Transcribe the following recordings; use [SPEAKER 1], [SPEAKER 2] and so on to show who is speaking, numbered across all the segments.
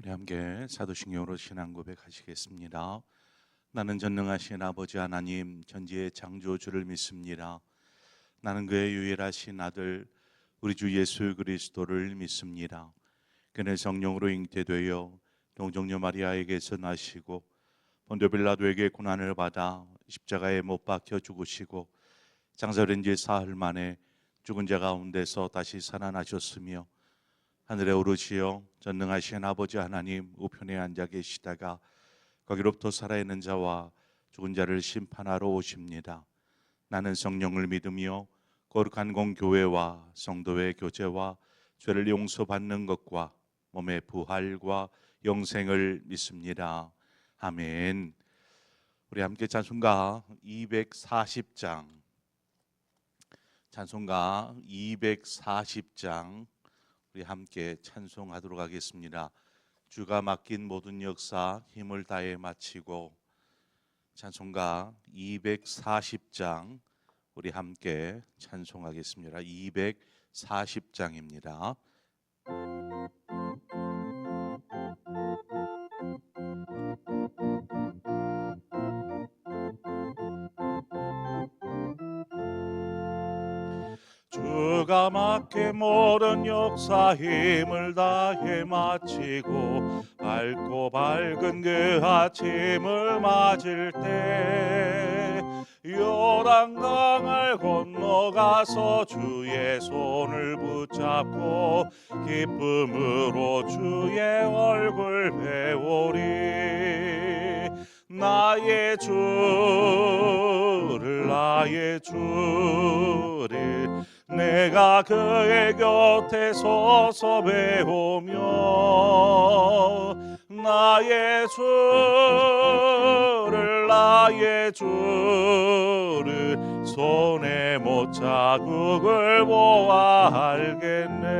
[SPEAKER 1] 우리 함께 사도신경으로 신앙 고백하시겠습니다. 나는 전능하신 아버지 하나님 전지의 창조주를 믿습니다. 나는 그의 유일하신 아들 우리 주 예수 그리스도를 믿습니다. 그는 성령으로 잉태되어 동정녀 마리아에게서 나시고 본토 빌라도에게 고난을 받아 십자가에 못 박혀 죽으시고 장사된 지 사흘 만에 죽은 자 가운데서 다시 살아나셨으며 하늘에 오르시어 전능하신 아버지 하나님 우편에 앉아 계시다가 거기로부터 살아있는 자와 죽은 자를 심판하러 오십니다. 나는 성령을 믿으며 거룩한 공교회와 성도의 교제와 죄를 용서받는 것과 몸의 부활과 영생을 믿습니다. 아멘. 우리 함께 찬송가 240장 우리 함께 찬송하도록 하겠습니다. 주가 맡긴 모든 역사 힘을 다해 마치고, 찬송가 240장 우리 함께 찬송하겠습니다. 240장입니다. 주가 맡긴 모든 역사 힘을 다해 마치고 밝고 밝은 그 아침을 맞을 때 요단강을 건너가서 주의 손을 붙잡고 기쁨으로 주의 얼굴 배우리. 나의 주를 내가 그의 곁에 서서 배우며 나의 주를 손에 못 자국을 보아 알겠네.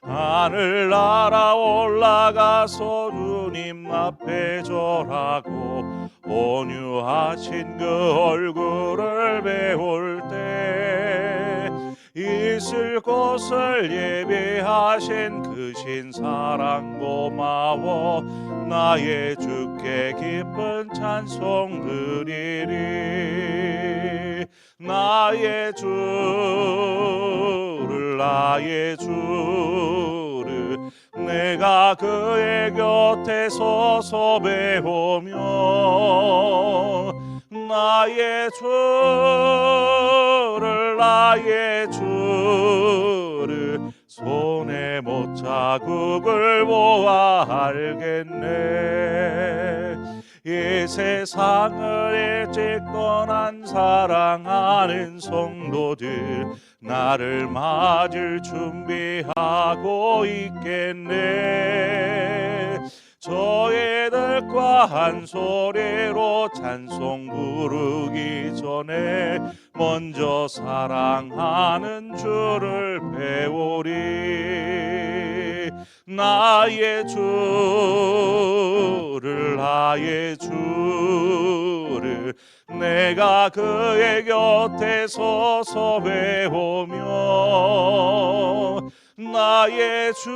[SPEAKER 1] 하늘 날아 올라가서 주님 앞에 절하고 온유하신 그 얼굴을 배울 때 있을 곳을 예비하신 그 신사랑 고마워 나의 주께 기쁜 찬송 드리리. 나의 주를 내가 그의 곁에 서서 배우며 나의 주를 손에 못 자국을 보아 알겠네. 이 세상을 일찍 떠난 사랑하는 성도들 나를 맞을 준비하고 있겠네. 저희들과 한 소리로 찬송 부르기 전에 먼저 사랑하는 주를 배우리. 나의 주를 내가 그의 곁에 서서 배우며 나의 주를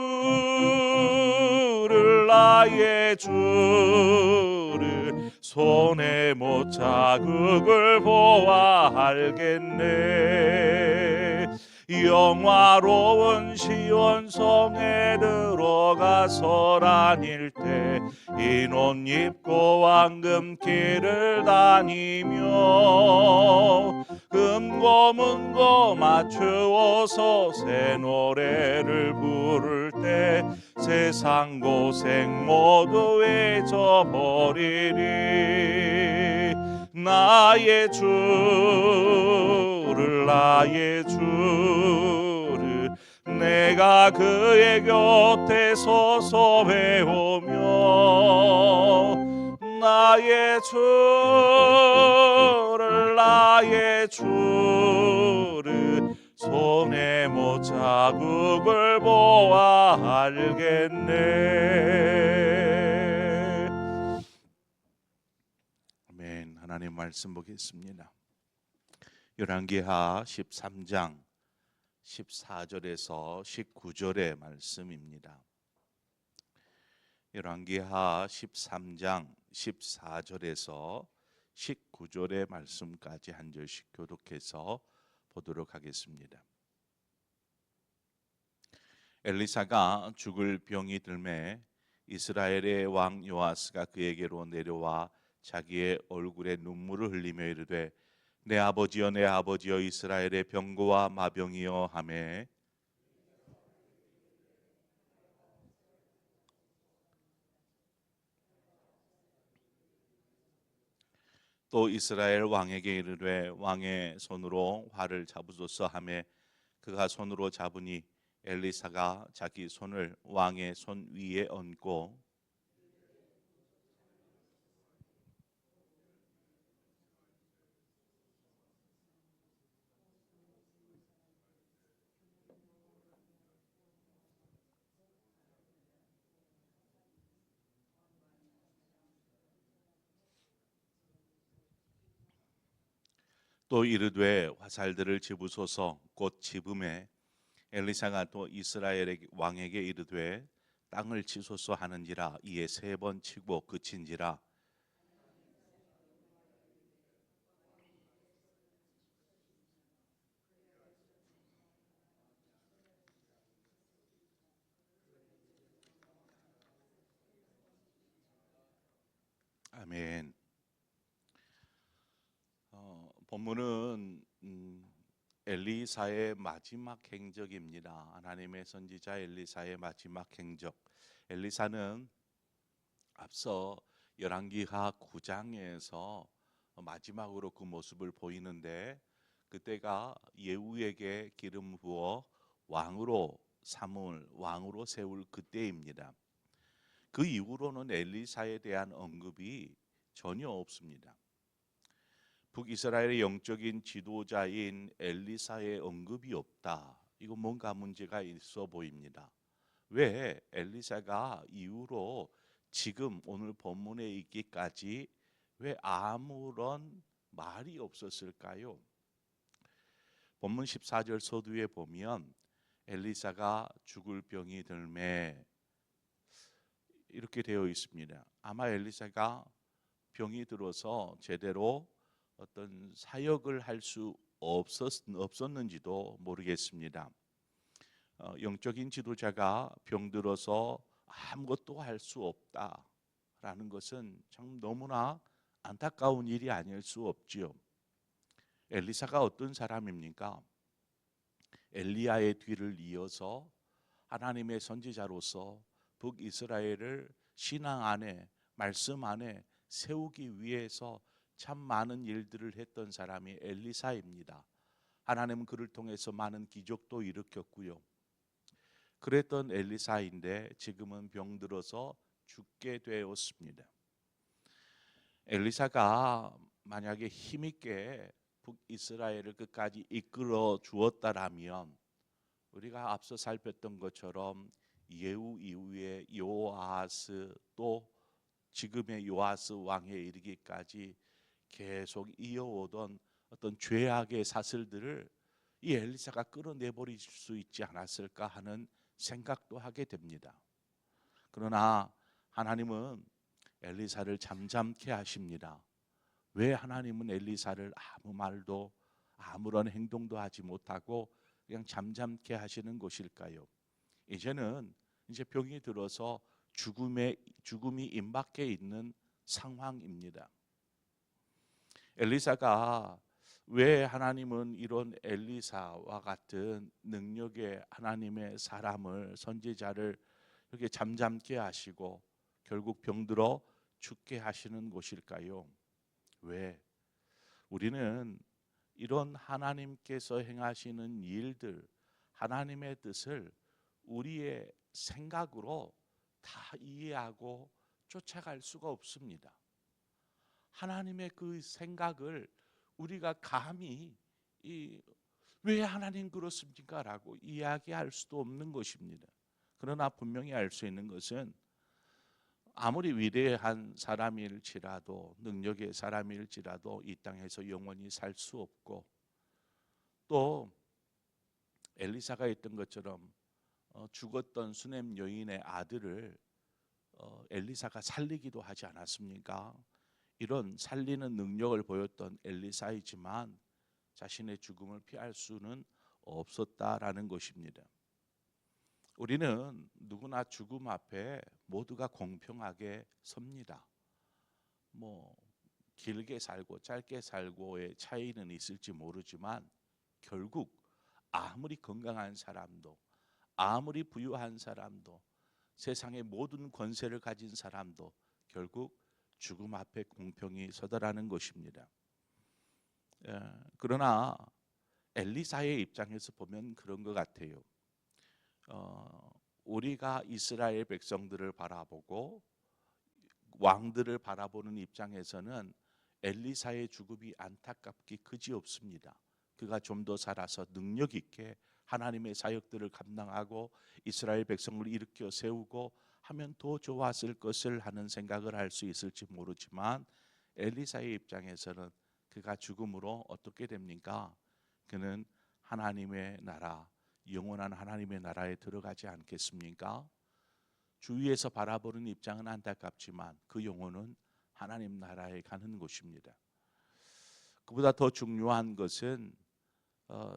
[SPEAKER 1] 손에 못 자국을 보아 알겠네. 영화로운 시온성에 들어가서 다닐 때 흰 옷 입고 황금길을 다니며 금고 문고 맞추어서 새 노래를 부를 때 세상 고생 모두 잊어버리리. 나의 주를 내가 그의 곁에 서서 배우며 나의 주를 손에 못 자국을 보아 알겠네. 아멘. 하나님 말씀 보겠습니다. 열왕기하 13장 14절에서 19절의 말씀입니다. 열왕기하 13장 14절에서 19절의 말씀까지 한 절씩 교독해서 보도록 하겠습니다. 엘리사가 죽을 병이 들매 이스라엘의 왕 요아스가 그에게로 내려와 자기의 얼굴에 눈물을 흘리며 이르되 내 아버지여 내 아버지여 이스라엘의 병거와 마병이여 하매 또 이스라엘 왕에게 이르되 왕의 손으로 활을 잡으소서 하매 그가 손으로 잡으니 엘리사가 자기 손을 왕의 손 위에 얹고 또 이르되 화살들을 집으소서 곧 집음에 엘리사가 또 이스라엘의 왕에게 이르되 땅을 치소서 하는지라 이에 3번 치고 그친지라. 아멘. 본문은 엘리사의 마지막 행적입니다. 하나님의 선지자 엘리사의 마지막 행적. 엘리사는 앞서 열왕기하 9장에서 마지막으로 그 모습을 보이는데 그때가 예후에게 기름 부어 왕으로 세울 그때입니다. 그 이후로는 엘리사에 대한 언급이 전혀 없습니다. 북이스라엘의 영적인 지도자인 엘리사의 언급이 없다. 이거 뭔가 문제가 있어 보입니다. 왜 엘리사가 이후로 지금 오늘 본문에 있기까지 왜 아무런 말이 없었을까요? 본문 14절 서두에 보면 엘리사가 죽을 병이 들매 이렇게 되어 있습니다. 아마 엘리사가 병이 들어서 제대로 어떤 사역을 할 수 없었는지도 모르겠습니다. 영적인 지도자가 병들어서 아무것도 할 수 없다라는 것은 참 너무나 안타까운 일이 아닐 수 없지요. 엘리사가 어떤 사람입니까? 엘리야의 뒤를 이어서 하나님의 선지자로서 북이스라엘을 신앙 안에 말씀 안에 세우기 위해서 참 많은 일들을 했던 사람이 엘리사입니다. 하나님은 그를 통해서 많은 기적도 일으켰고요. 그랬던 엘리사인데 지금은 병들어서 죽게 되었습니다. 엘리사가 만약에 힘있게 북이스라엘을 끝까지 이끌어 주었다라면 우리가 앞서 살폈던 것처럼 예후 이후에 요아스 또 지금의 요아스 왕에 이르기까지 계속 이어오던 어떤 죄악의 사슬들을 이 엘리사가 끌어내버릴 수 있지 않았을까 하는 생각도 하게 됩니다. 그러나 하나님은 엘리사를 잠잠케 하십니다. 왜 하나님은 엘리사를 아무 말도 아무런 행동도 하지 못하고 그냥 잠잠케 하시는 것일까요? 이제는 이제 병이 들어서 죽음이 임박해 있는 상황입니다. 엘리사가 왜 하나님은 이런 엘리사와 같은 능력의 하나님의 사람을 선지자를 이렇게 잠잠케 하시고 결국 병들어 죽게 하시는 것일까요? 왜? 우리는 이런 하나님께서 행하시는 일들, 하나님의 뜻을 우리의 생각으로 다 이해하고 쫓아갈 수가 없습니다. 하나님의 그 생각을 우리가 감히 왜 하나님 그렇습니까? 라고 이야기할 수도 없는 것입니다. 그러나 분명히 알 수 있는 것은 아무리 위대한 사람일지라도 능력의 사람일지라도 이 땅에서 영원히 살 수 없고 또 엘리사가 했던 것처럼 죽었던 수넴 여인의 아들을 엘리사가 살리기도 하지 않았습니까? 이런 살리는 능력을 보였던 엘리사이지만 자신의 죽음을 피할 수는 없었다라는 것입니다. 우리는 누구나 죽음 앞에 모두가 공평하게 섭니다. 뭐 길게 살고 짧게 살고의 차이는 있을지 모르지만 결국 아무리 건강한 사람도 아무리 부유한 사람도 세상의 모든 권세를 가진 사람도 결국 죽음 앞에 공평히 서더라는 것입니다. 그러나 엘리사의 입장에서 보면 그런 것 같아요. 우리가 이스라엘 백성들을 바라보고 왕들을 바라보는 입장에서는 엘리사의 죽음이 안타깝기 그지없습니다. 그가 좀 더 살아서 능력 있게 하나님의 사역들을 감당하고 이스라엘 백성을 일으켜 세우고 하면 더 좋았을 것을 하는 생각을 할 수 있을지 모르지만 엘리사의 입장에서는 그가 죽음으로 어떻게 됩니까? 그는 하나님의 나라, 영원한 하나님의 나라에 들어가지 않겠습니까? 주위에서 바라보는 입장은 안타깝지만 그 영혼은 하나님 나라에 가는 것입니다. 그보다 더 중요한 것은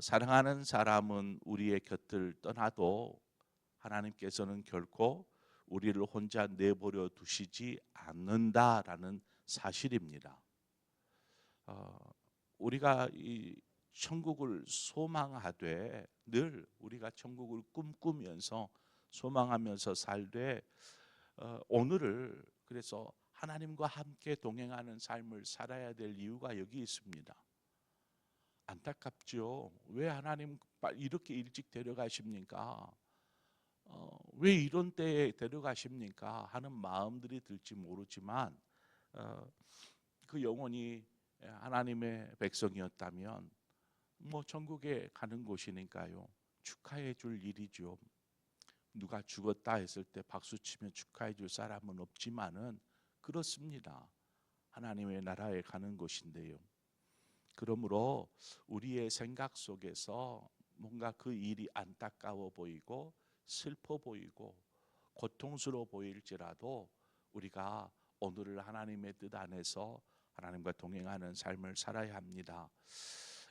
[SPEAKER 1] 사랑하는 사람은 우리의 곁을 떠나도 하나님께서는 결코 우리를 혼자 내버려 두시지 않는다라는 사실입니다. 우리가 이 천국을 소망하되 늘 우리가 천국을 꿈꾸면서 소망하면서 살되 오늘을 그래서 하나님과 함께 동행하는 삶을 살아야 될 이유가 여기 있습니다. 안타깝죠. 왜 하나님 이렇게 일찍 데려가십니까? 왜 이런 때에 데려가십니까? 하는 마음들이 들지 모르지만 그 영혼이 하나님의 백성이었다면 뭐 천국에 가는 곳이니까요. 축하해 줄 일이죠. 누가 죽었다 했을 때 박수치며 축하해 줄 사람은 없지만은 그렇습니다. 하나님의 나라에 가는 곳인데요. 그러므로 우리의 생각 속에서 뭔가 그 일이 안타까워 보이고 슬퍼 보이고 고통스러워 보일지라도 우리가 오늘을 하나님의 뜻 안에서 하나님과 동행하는 삶을 살아야 합니다.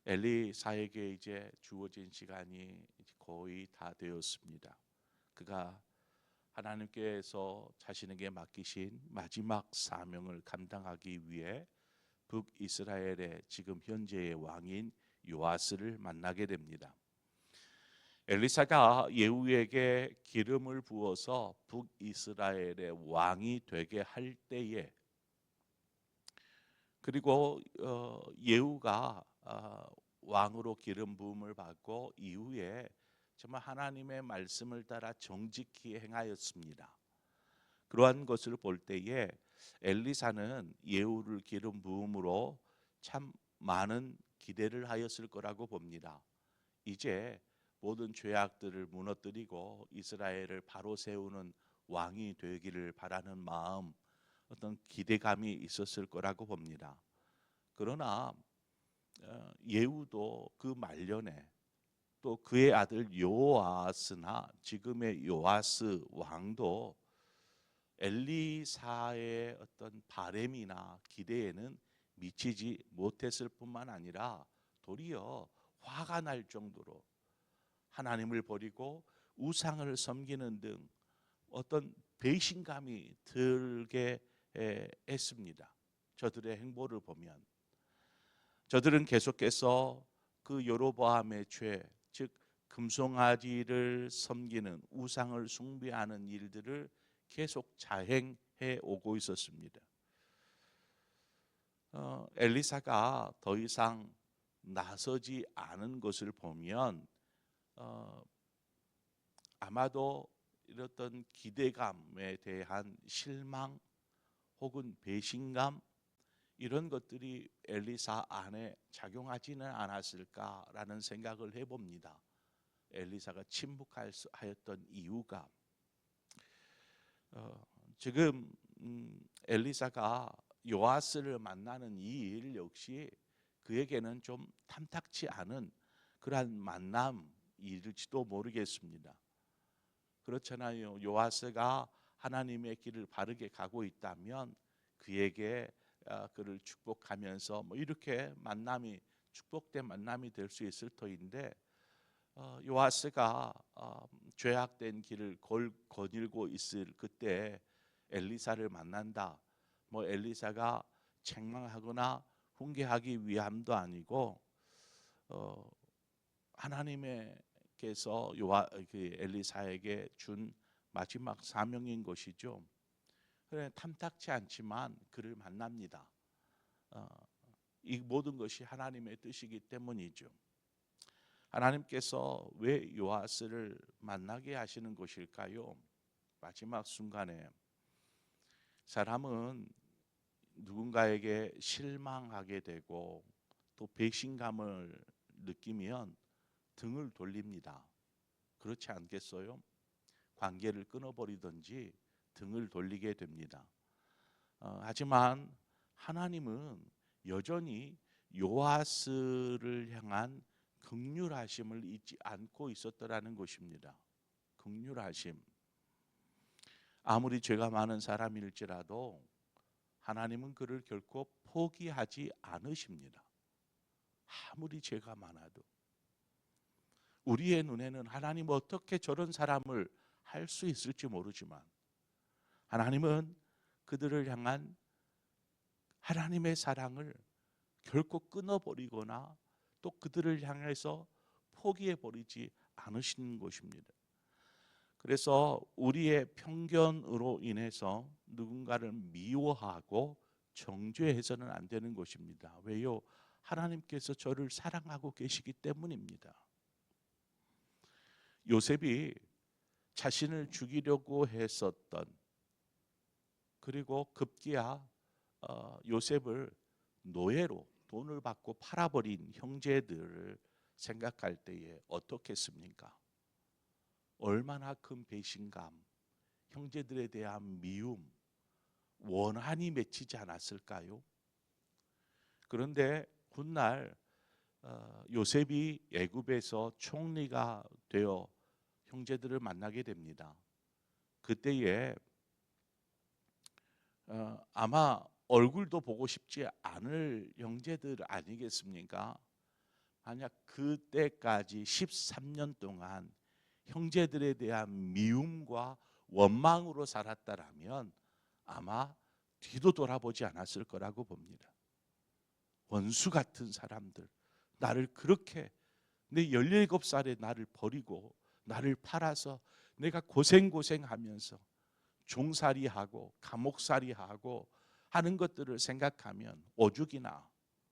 [SPEAKER 1] 엘리사에게 이제 주어진 시간이 거의 다 되었습니다. 그가 하나님께서 자신에게 맡기신 마지막 사명을 감당하기 위해 북이스라엘의 지금 현재의 왕인 요아스를 만나게 됩니다. 엘리사가 예후에게 기름을 부어서 북이스라엘의 왕이 되게 할 때에 그리고 예후가 왕으로 기름 부음을 받고 이후에 정말 하나님의 말씀을 따라 정직히 행하였습니다. 그러한 것을 볼 때에 엘리사는 예후를 기름 부음으로 참 많은 기대를 하였을 거라고 봅니다. 이제 모든 죄악들을 무너뜨리고 이스라엘을 바로 세우는 왕이 되기를 바라는 마음, 어떤 기대감이 있었을 거라고 봅니다. 그러나 예후도 그 말년에 또 그의 아들 요아스나 지금의 요아스 왕도 엘리사의 어떤 바램이나 기대에는 미치지 못했을 뿐만 아니라 도리어 화가 날 정도로 하나님을 버리고 우상을 섬기는 등 어떤 배신감이 들게 했습니다. 저들의 행보를 보면 저들은 계속해서 그 여로보암의 죄, 즉 금송아지를 섬기는 우상을 숭배하는 일들을 계속 자행해 오고 있었습니다. 엘리사가 더 이상 나서지 않은 것을 보면 아마도 이랬던 기대감에 대한 실망 혹은 배신감 이런 것들이 엘리사 안에 작용하지는 않았을까라는 생각을 해봅니다. 엘리사가 침묵하였던 이유가 지금 엘리사가 요아스를 만나는 이 일 역시 그에게는 좀 탐탁치 않은 그러한 만남일지도 모르겠습니다. 그렇잖아요. 요아스가 하나님의 길을 바르게 가고 있다면 그에게 그를 축복하면서 뭐 이렇게 만남이 축복된 만남이 될 수 있을 터인데 요아스가 죄악된 길을 거닐고 있을 그때 엘리사를 만난다. 뭐 엘리사가 책망하거나 훈계하기 위함도 아니고 하나님께서 엘리사에게 준 마지막 사명인 것이죠. 그래 탐탁치 않지만 그를 만납니다. 이 모든 것이 하나님의 뜻이기 때문이죠. 하나님께서 왜 요아스를 만나게 하시는 것일까요? 마지막 순간에 사람은 누군가에게 실망하게 되고 또 배신감을 느끼면 등을 돌립니다. 그렇지 않겠어요? 관계를 끊어버리든지 등을 돌리게 됩니다. 하지만 하나님은 여전히 요아스를 향한 긍휼하심을 잊지 않고 있었더라는 것입니다. 긍휼하심. 아무리 죄가 많은 사람일지라도 하나님은 그를 결코 포기하지 않으십니다. 아무리 죄가 많아도. 우리의 눈에는 하나님 어떻게 저런 사람을 할 수 있을지 모르지만 하나님은 그들을 향한 하나님의 사랑을 결코 끊어버리거나 또 그들을 향해서 포기해버리지 않으시는 것입니다. 그래서 우리의 편견으로 인해서 누군가를 미워하고 정죄해서는 안 되는 것입니다. 왜요? 하나님께서 저를 사랑하고 계시기 때문입니다. 요셉이 자신을 죽이려고 했었던, 그리고 급기야 요셉을 노예로 돈을 받고 팔아버린 형제들을 생각할 때에 어떻겠습니까? 얼마나 큰 배신감, 형제들에 대한 미움, 원한이 맺히지 않았을까요? 그런데 훗날 요셉이 애굽에서 총리가 되어 형제들을 만나게 됩니다. 그때에 아마 얼굴도 보고 싶지 않을 형제들 아니겠습니까? 만약 그때까지 13년 동안 형제들에 대한 미움과 원망으로 살았다라면 아마 뒤도 돌아보지 않았을 거라고 봅니다. 원수 같은 사람들, 나를 그렇게 내 17살에 나를 버리고 나를 팔아서 내가 고생하면서 종살이하고 감옥살이하고 하는 것들을 생각하면 오죽이나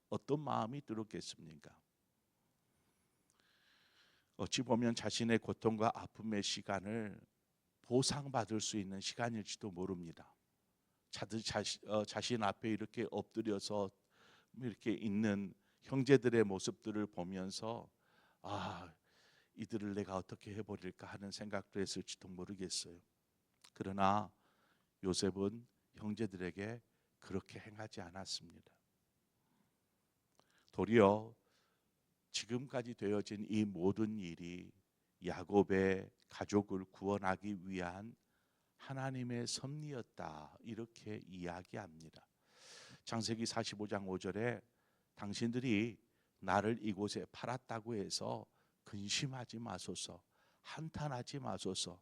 [SPEAKER 1] 어떤 마음이 들었겠습니까? 어찌 보면 자신의 고통과 아픔의 시간을 보상받을 수 있는 시간일지도 모릅니다. 자신 앞에 이렇게 엎드려서 이렇게 있는 형제들의 모습들을 보면서 이들을 내가 어떻게 해버릴까 하는 생각도 했을지도 모르겠어요. 그러나 요셉은 형제들에게 그렇게 행하지 않았습니다. 도리어 지금까지 되어진 이 모든 일이 야곱의 가족을 구원하기 위한 하나님의 섭리였다, 이렇게 이야기합니다. 창세기 45장 5절에 당신들이 나를 이곳에 팔았다고 해서 근심하지 마소서, 한탄하지 마소서.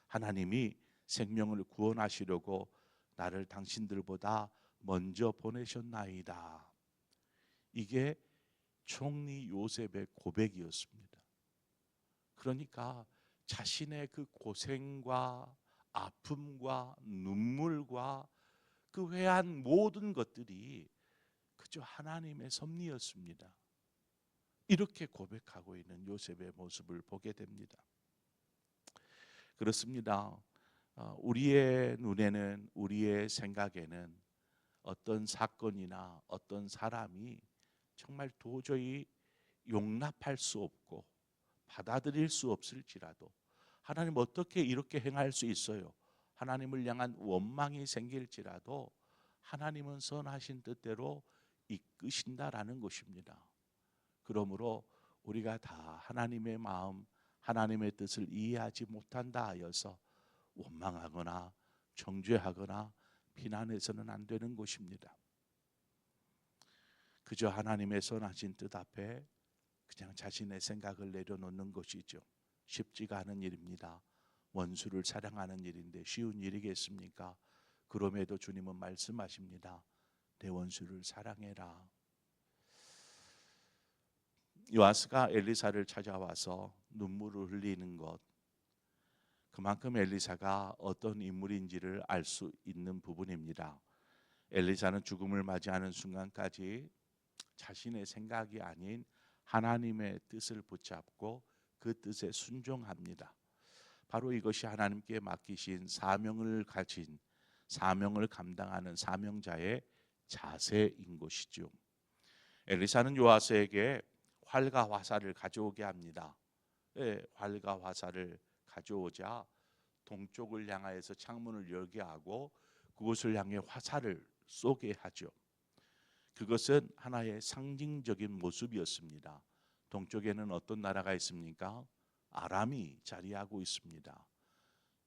[SPEAKER 1] 하나님이 생명을 구원하시려고 나를 당신들보다 먼저 보내셨나이다. 이게 총리 요셉의 고백이었습니다. 그러니까 자신의 그 고생과 아픔과 눈물과 그 회한 모든 것들이 그저 하나님의 섭리였습니다. 이렇게 고백하고 있는 요셉의 모습을 보게 됩니다. 그렇습니다. 우리의 눈에는, 우리의 생각에는 어떤 사건이나 어떤 사람이 정말 도저히 용납할 수 없고 받아들일 수 없을지라도 하나님 어떻게 이렇게 행할 수 있어요? 하나님을 향한 원망이 생길지라도 하나님은 선하신 뜻대로 이끄신다라는 것입니다. 그러므로 우리가 다 하나님의 마음, 하나님의 뜻을 이해하지 못한다 하여서 원망하거나 정죄하거나 비난해서는 안 되는 것입니다. 그저 하나님의 선하신 뜻 앞에 그냥 자신의 생각을 내려놓는 것이죠. 쉽지가 않은 일입니다. 원수를 사랑하는 일인데 쉬운 일이겠습니까? 그럼에도 주님은 말씀하십니다. 내 원수를 사랑해라. 요아스가 엘리사를 찾아와서 눈물을 흘리는 것, 그만큼 엘리사가 어떤 인물인지를 알 수 있는 부분입니다. 엘리사는 죽음을 맞이하는 순간까지 자신의 생각이 아닌 하나님의 뜻을 붙잡고 그 뜻에 순종합니다. 바로 이것이 하나님께 맡기신 사명을 감당하는 사명자의 자세인 것이죠. 엘리사는 요아스에게 활과 화살을 가져오게 합니다. 활과 화살을 가져오자 동쪽을 향하여서 창문을 열게 하고 그곳을 향해 화살을 쏘게 하죠. 그것은 하나의 상징적인 모습이었습니다. 동쪽에는 어떤 나라가 있습니까? 아람이 자리하고 있습니다.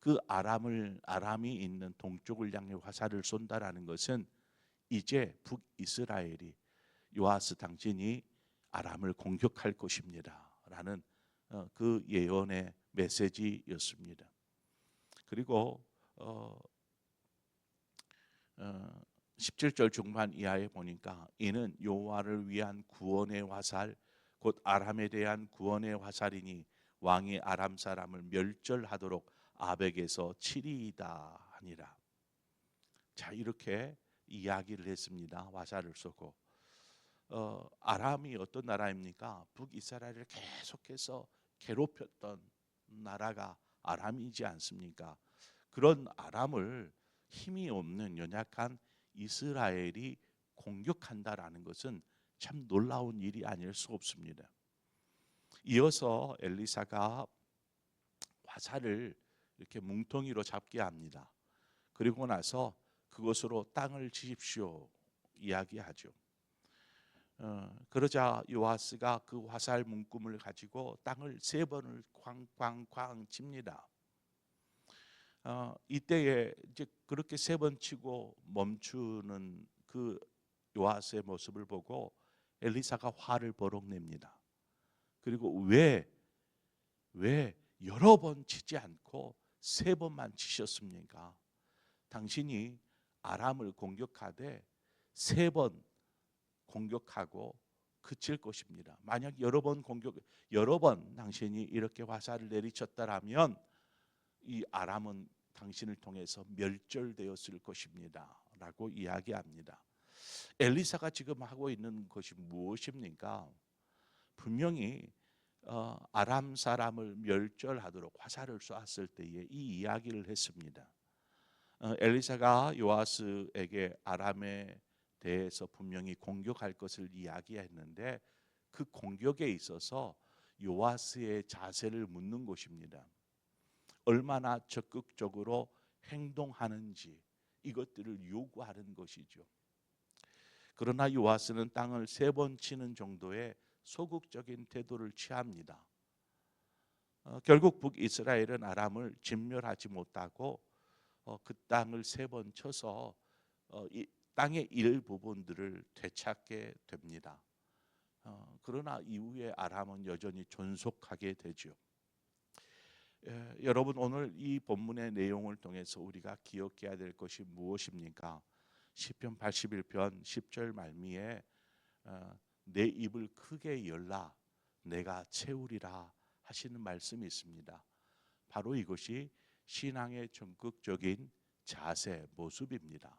[SPEAKER 1] 그 아람이 있는 동쪽을 향해 화살을 쏜다라는 것은 이제 북이스라엘이 요아스 당신이 아람을 공격할 것입니다 라는 그 예언의 메시지였습니다. 그리고 17절 중반 이하에 보니까 이는 여호와를 위한 구원의 화살 곧 아람에 대한 구원의 화살이니 왕이 아람 사람을 멸절하도록 아벡에서 치리이다 하니라. 자, 이렇게 이야기를 했습니다. 화살을 쏘고 아람이 어떤 나라입니까? 북이스라엘을 계속해서 괴롭혔던 나라가 아람이지 않습니까? 그런 아람을 힘이 없는 연약한 이스라엘이 공격한다라는 것은 참 놀라운 일이 아닐 수 없습니다. 이어서 엘리사가 화살을 이렇게 뭉텅이로 잡게 합니다. 그리고 나서 그것으로 땅을 치십시오 이야기하죠. 그러자 요아스가 그 화살 문금을 가지고 땅을 3번을 쾅쾅쾅 칩니다. 이때에 이제 그렇게 3번 치고 멈추는 그 요아스의 모습을 보고 엘리사가 화를 버럭 냅니다. 그리고 왜 여러 번 치지 않고 3번만 치셨습니까? 당신이 아람을 공격하되 3번 공격하고 그칠 것입니다. 만약 여러 번 당신이 이렇게 화살을 내리쳤다라면 이 아람은 당신을 통해서 멸절되었을 것입니다 라고 이야기합니다. 엘리사가 지금 하고 있는 것이 무엇입니까? 분명히 아람 사람을 멸절하도록 화살을 쏘았을 때에 이 이야기를 했습니다. 엘리사가 요아스에게 아람에 대해서 분명히 공격할 것을 이야기했는데 그 공격에 있어서 요아스의 자세를 묻는 것입니다. 얼마나 적극적으로 행동하는지 이것들을 요구하는 것이죠. 그러나 요아스는 땅을 3번 치는 정도의 소극적인 태도를 취합니다. 결국 북이스라엘은 아람을 진멸하지 못하고 그 땅을 3번 쳐서 이 땅의 일부분들을 되찾게 됩니다. 그러나 이후에 아람은 여전히 존속하게 되죠. 여러분, 오늘 이 본문의 내용을 통해서 우리가 기억해야 될 것이 무엇입니까? 시편 81편 10절 말미에 내 입을 크게 열라 내가 채우리라 하시는 말씀이 있습니다. 바로 이것이 신앙의 적극적인 자세, 모습입니다.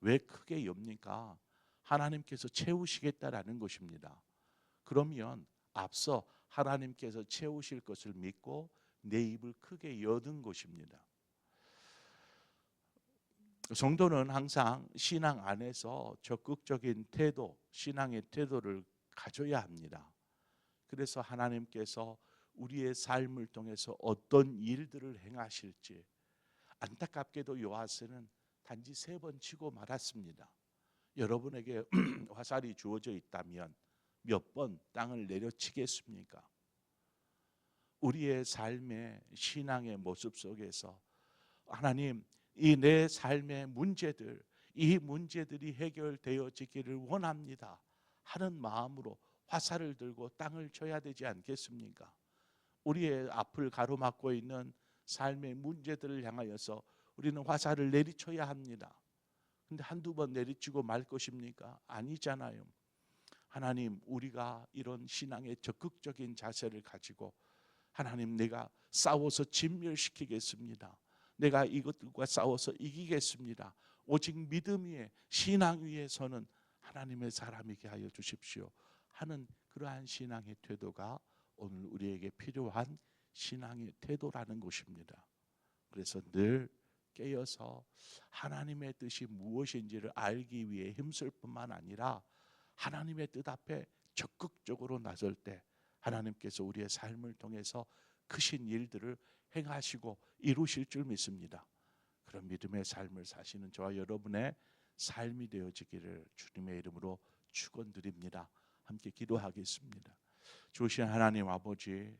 [SPEAKER 1] 왜 크게 엽니까? 하나님께서 채우시겠다라는 것입니다. 그러면 앞서 하나님께서 채우실 것을 믿고 내 입을 크게 여는 것입니다. 성도는 항상 신앙 안에서 적극적인 태도, 신앙의 태도를 가져야 합니다. 그래서 하나님께서 우리의 삶을 통해서 어떤 일들을 행하실지, 안타깝게도 요아스는 단지 3번 치고 말았습니다. 여러분에게 화살이 주어져 있다면 몇 번 땅을 내려치겠습니까? 우리의 삶의 신앙의 모습 속에서 하나님, 이 내 삶의 문제들, 이 문제들이 해결되어지기를 원합니다 하는 마음으로 화살을 들고 땅을 쳐야 되지 않겠습니까? 우리의 앞을 가로막고 있는 삶의 문제들을 향하여서 우리는 화살을 내리쳐야 합니다. 근데 한두 번 내리치고 말 것입니까? 아니잖아요. 하나님, 우리가 이런 신앙의 적극적인 자세를 가지고 하나님, 내가 싸워서 진멸시키겠습니다. 내가 이것들과 싸워서 이기겠습니다. 오직 믿음 위에, 신앙 위에서는 하나님의 사람이게 하여 주십시오 하는 그러한 신앙의 태도가 오늘 우리에게 필요한 신앙의 태도라는 것입니다. 그래서 늘 깨어서 하나님의 뜻이 무엇인지를 알기 위해 힘쓸 뿐만 아니라 하나님의 뜻 앞에 적극적으로 나설 때 하나님께서 우리의 삶을 통해서 크신 일들을 행하시고 이루실 줄 믿습니다. 그런 믿음의 삶을 사시는 저와 여러분의 삶이 되어지기를 주님의 이름으로 축원드립니다. 함께 기도하겠습니다. 주신 하나님 아버지,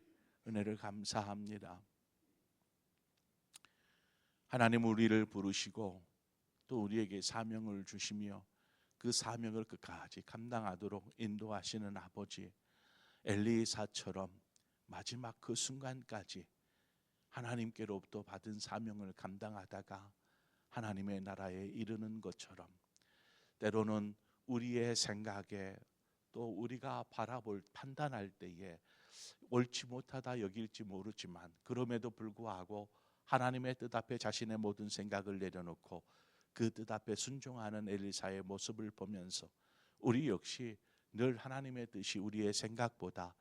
[SPEAKER 1] 은혜를 감사합니다. 하나님, 우리를 부르시고 또 우리에게 사명을 주시며 그 사명을 끝까지 감당하도록 인도하시는 아버지, 엘리사처럼 마지막 그 순간까지 하나님께로부터 받은 사명을 감당하다가 하나님의 나라에 이르는 것처럼 때로는 우리의 생각에 또 우리가 바라볼 판단할 때에 옳지 못하다 여길지 모르지만 그럼에도 불구하고 하나님의 뜻 앞에 자신의 모든 생각을 내려놓고 그 뜻 앞에 순종하는 엘리사의 모습을 보면서 우리 역시 늘 하나님의 뜻이 우리의 생각보다,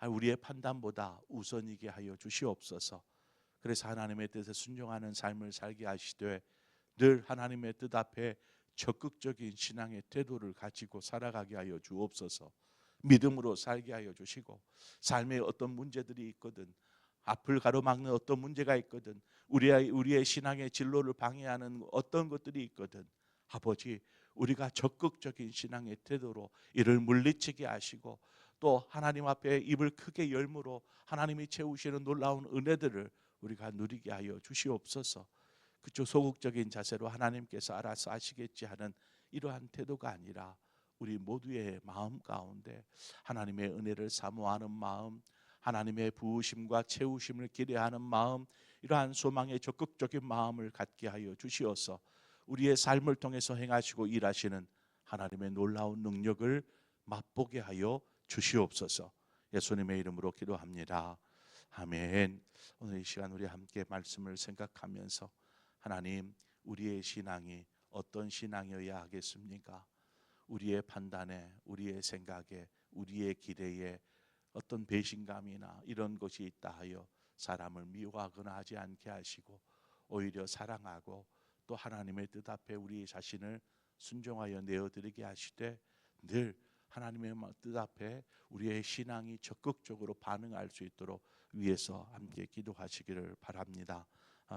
[SPEAKER 1] 우리의 판단보다 우선이게 하여 주시옵소서. 그래서 하나님의 뜻에 순종하는 삶을 살게 하시되 늘 하나님의 뜻 앞에 적극적인 신앙의 태도를 가지고 살아가게 하여 주옵소서. 믿음으로 살게 하여 주시고, 삶에 어떤 문제들이 있거든, 앞을 가로막는 어떤 문제가 있거든, 우리의 신앙의 진로를 방해하는 어떤 것들이 있거든, 아버지, 우리가 적극적인 신앙의 태도로 이를 물리치게 하시고 또 하나님 앞에 입을 크게 열므로 하나님이 채우시는 놀라운 은혜들을 우리가 누리게 하여 주시옵소서. 그쪽 소극적인 자세로 하나님께서 알아서 하시겠지 하는 이러한 태도가 아니라 우리 모두의 마음 가운데 하나님의 은혜를 사모하는 마음, 하나님의 부으심과 채우심을 기대하는 마음, 이러한 소망의 적극적인 마음을 갖게 하여 주시어서 우리의 삶을 통해서 행하시고 일하시는 하나님의 놀라운 능력을 맛보게 하여 주시옵소서. 예수님의 이름으로 기도합니다. 아멘. 오늘 이 시간 우리 함께 말씀을 생각하면서 하나님, 우리의 신앙이 어떤 신앙이어야 하겠습니까? 우리의 판단에, 우리의 생각에, 우리의 기대에 어떤 배신감이나 이런 것이 있다 하여 사람을 미워하거나 하지 않게 하시고 오히려 사랑하고 또 하나님의 뜻 앞에 우리 자신을 순종하여 내어드리게 하시되 늘 하나님의 뜻 앞에 우리의 신앙이 적극적으로 반응할 수 있도록 위해서 함께 기도하시기를 바랍니다.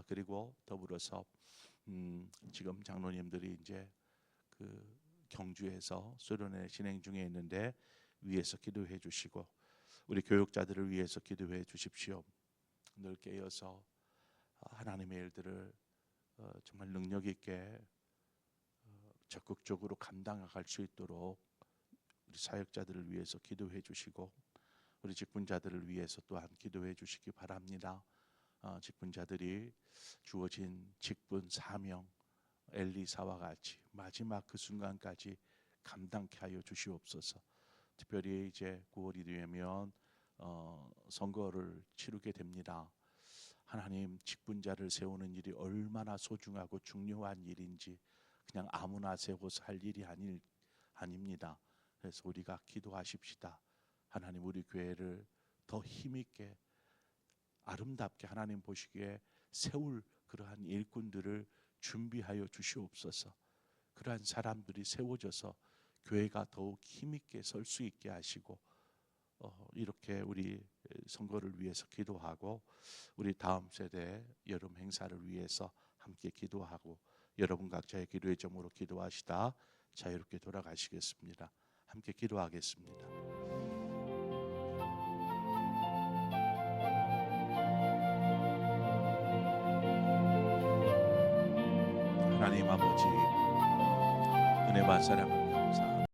[SPEAKER 1] 그리고 더불어서 지금 장로님들이 이제 그 경주에서 수련회 진행 중에 있는데 위에서 기도해 주시고 우리 교육자들을 위해서 기도해 주십시오. 늘 깨어서 하나님의 일들을 정말 능력 있게 적극적으로 감당할 수 있도록 우리 사역자들을 위해서 기도해 주시고 우리 직분자들을 위해서 또한 기도해 주시기 바랍니다. 직분자들이 주어진 직분 사명 엘리사와 같이 마지막 그 순간까지 감당케 하여 주시옵소서. 특별히 이제 9월이 되면 선거를 치르게 됩니다. 하나님, 직분자를 세우는 일이 얼마나 소중하고 중요한 일인지 그냥 아무나 세워서 할 일이 아닙니다. 그래서 우리가 기도하십시다. 하나님, 우리 교회를 더 힘있게 아름답게 하나님 보시기에 세울 그러한 일꾼들을 준비하여 주시옵소서. 그러한 사람들이 세워져서 교회가 더욱 힘있게 설 수 있게 하시고 이렇게 우리 선거를 위해서 기도하고 우리 다음 세대 여름 행사를 위해서 함께 기도하고 여러분 각자의 기도의 점으로 기도하시다 자유롭게 돌아가시겠습니다. 함께 기도하겠습니다. 하나님 아버지 은혜와 사랑을